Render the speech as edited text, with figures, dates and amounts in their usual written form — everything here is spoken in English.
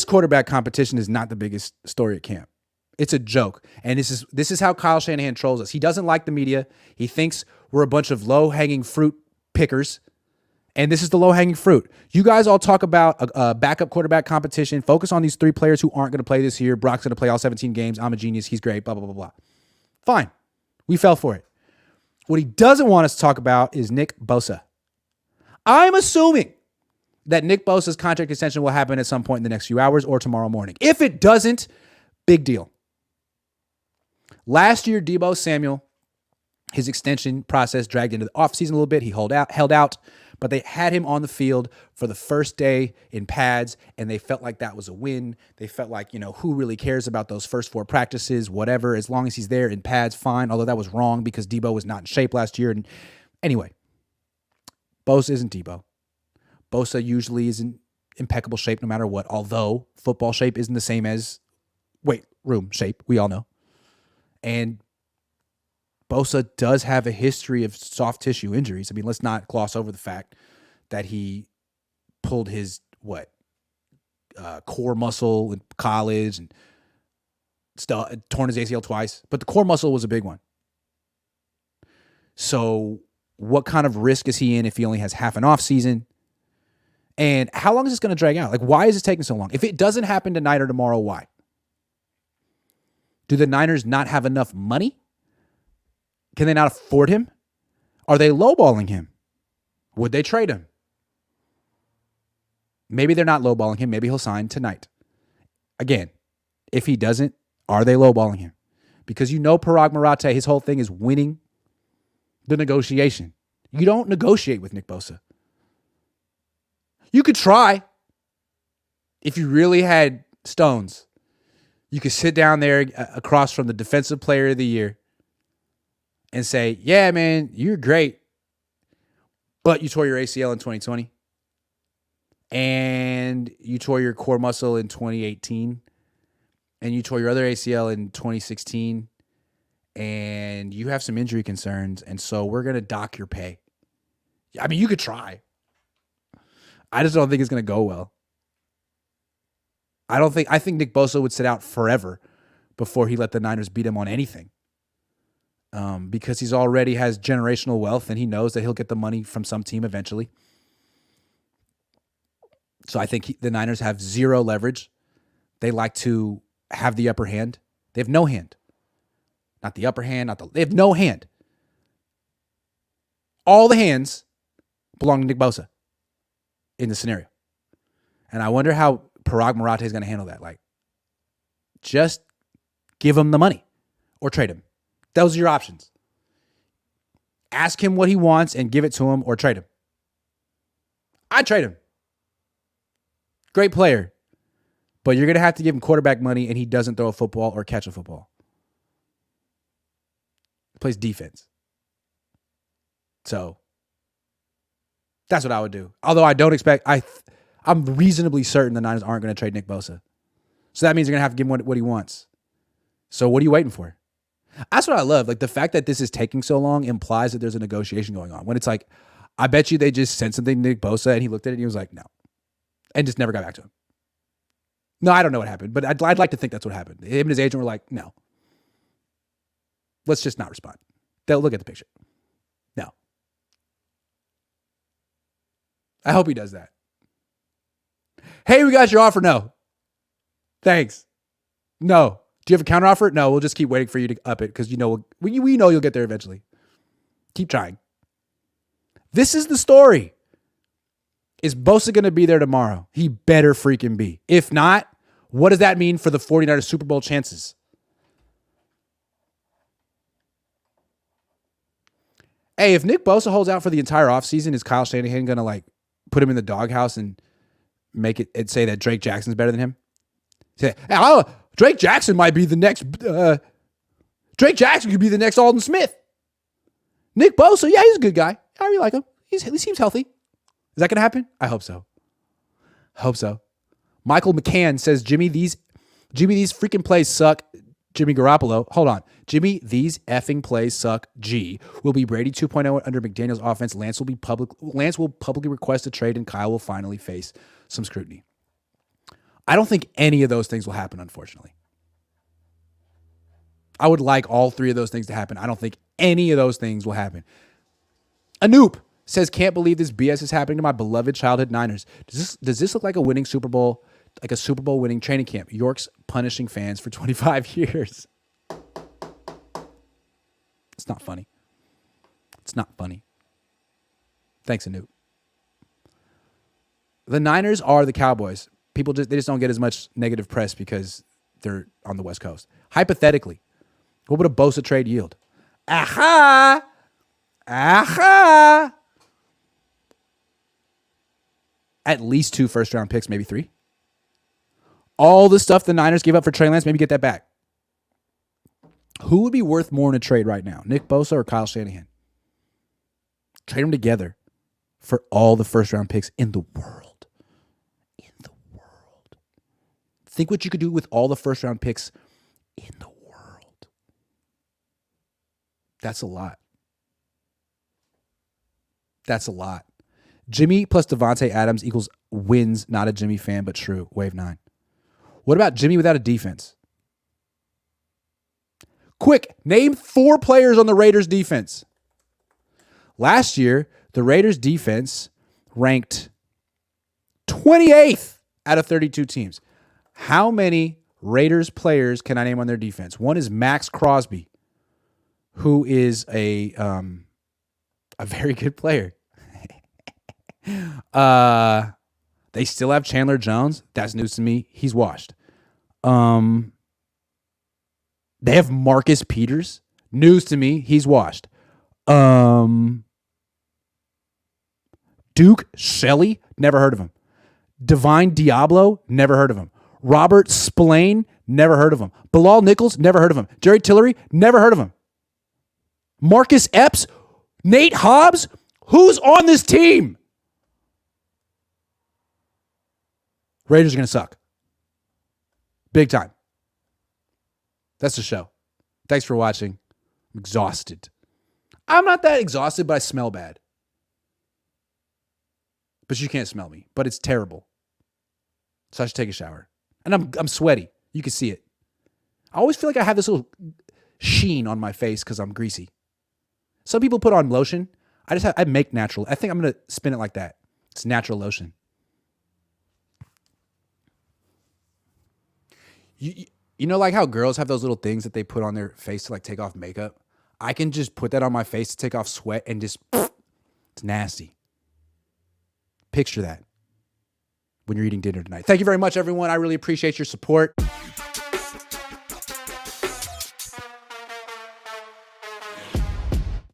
this quarterback competition is not the biggest story at camp. It's a joke. And this is how Kyle Shanahan trolls us. He doesn't like the media. He thinks we're a bunch of low-hanging fruit pickers. And this is the low-hanging fruit. You guys all talk about a backup quarterback competition. Focus on these 3 players who aren't going to play this year. Brock's going to play all 17 games. I'm a genius. He's great. Blah, blah, blah, blah. Fine. We fell for it. What he doesn't want us to talk about is Nick Bosa. I'm assuming that Nick Bosa's contract extension will happen at some point in the next few hours or tomorrow morning. If it doesn't, big deal. Last year, Deebo Samuel, his extension process dragged into the offseason a little bit. He held out, but they had him on the field for the first day in pads, and they felt like that was a win. They felt like, who really cares about those first 4 practices, whatever, as long as he's there in pads, fine, although that was wrong because Deebo was not in shape last year. And anyway, Bosa isn't Deebo. Bosa usually is in impeccable shape no matter what, although football shape isn't the same as weight room shape, we all know. And Bosa does have a history of soft tissue injuries. I mean, let's not gloss over the fact that he pulled his, core muscle in college and torn his ACL twice. But the core muscle was a big one. So what kind of risk is he in if he only has half an off season? And how long is this going to drag out? Like, why is this taking so long? If it doesn't happen tonight or tomorrow, why? Do the Niners not have enough money? Can they not afford him? Are they lowballing him? Would they trade him? Maybe they're not lowballing him. Maybe he'll sign tonight. Again, if he doesn't, are they lowballing him? Because Parag Marathe, his whole thing is winning the negotiation. You don't negotiate with Nick Bosa. You could try. If you really had stones, you could sit down there across from the defensive player of the year and say, yeah, man, you're great, but you tore your ACL in 2020 and you tore your core muscle in 2018 and you tore your other ACL in 2016 and you have some injury concerns, and so we're going to dock your pay. I mean, you could try. I just don't think it's going to go well. I think Nick Bosa would sit out forever before he let the Niners beat him on anything. Because he's already has generational wealth and he knows that he'll get the money from some team eventually. So I think the Niners have zero leverage. They like to have the upper hand. They have no hand. Not the upper hand, they have no hand. All the hands belong to Nick Bosa in the scenario. And I wonder how Parag Marathe is going to handle that. Like, just give him the money or trade him. Those are your options. Ask him what he wants and give it to him, or trade him. I'd trade him. Great player. But you're going to have to give him quarterback money and he doesn't throw a football or catch a football. He plays defense. So that's what I would do. Although I don't expect, I'm reasonably certain the Niners aren't going to trade Nick Bosa. So that means they're going to have to give him what he wants. So what are you waiting for? That's what I love. Like, the fact that this is taking so long implies that there's a negotiation going on. When it's like, I bet you they just sent something to Nick Bosa and he looked at it and he was like, no. And just never got back to him. No, I don't know what happened, but I'd like to think that's what happened. Him and his agent were like, no. Let's just not respond. They'll look at the picture. No. I hope he does that. Hey, we got your offer. No. Thanks. No. Do you have a counteroffer? No, we'll just keep waiting for you to up it because we know you'll get there eventually. Keep trying. This is the story. Is Bosa going to be there tomorrow? He better freaking be. If not, what does that mean for the 49ers Super Bowl chances? Hey, if Nick Bosa holds out for the entire offseason, is Kyle Shanahan going to put him in the doghouse and make it say that Drake Jackson's better than him? Say, oh, Drake Jackson might be the next. Drake Jackson could be the next Alden Smith. Nick Bosa, yeah, he's a good guy. I really like him. He seems healthy. Is that going to happen? I hope so. Michael McCann says, Jimmy, these freaking plays suck. Jimmy Garoppolo, hold on. Jimmy, these effing plays suck. G will be Brady 2.0 under McDaniel's offense. Lance will publicly request a trade, and Kyle will finally face some scrutiny. I don't think any of those things will happen, unfortunately. I would like all three of those things to happen. I don't think any of those things will happen. Anoop says, can't believe this BS is happening to my beloved childhood Niners. Does this look like a winning Super Bowl, like a Super Bowl winning training camp? York's punishing fans for 25 years. It's not funny. It's not funny. Thanks, Anoop. The Niners are the Cowboys. They just don't get as much negative press because they're on the West Coast. Hypothetically, what would a Bosa trade yield? Aha! Aha! At least 2 first-round picks, maybe 3. All the stuff the Niners gave up for Trey Lance, maybe get that back. Who would be worth more in a trade right now? Nick Bosa or Kyle Shanahan? Trade them together for all the first-round picks in the world. In the world. Think what you could do with all the first-round picks in the world. That's a lot. That's a lot. Jimmy plus Devontae Adams equals wins, not a Jimmy fan, but true. Wave 9. What about Jimmy without a defense? Quick, name 4 players on the Raiders defense. Last year, the Raiders defense ranked 28th out of 32 teams. How many Raiders players can I name on their defense? One is Max Crosby, who is a very good player. They still have Chandler Jones. That's news to me. He's washed. They have Marcus Peters. News to me. He's washed. Duke Shelley. Never heard of him. Divine Diablo. Never heard of him. Robert Spillane. Never heard of him. Bilal Nichols. Never heard of him. Jerry Tillery. Never heard of him. Marcus Epps. Nate Hobbs. Who's on this team? Raiders are going to suck. Big time. That's the show. Thanks for watching. I'm exhausted. I'm not that exhausted, but I smell bad. But you can't smell me. But it's terrible. So I should take a shower. And I'm sweaty. You can see it. I always feel like I have this little sheen on my face because I'm greasy. Some people put on lotion. I make natural. I think I'm going to spin it like that. It's natural lotion. You know, like how girls have those little things that they put on their face to like take off makeup? I can just put that on my face to take off sweat and just, it's nasty. Picture that when you're eating dinner tonight. Thank you very much, everyone. I really appreciate your support.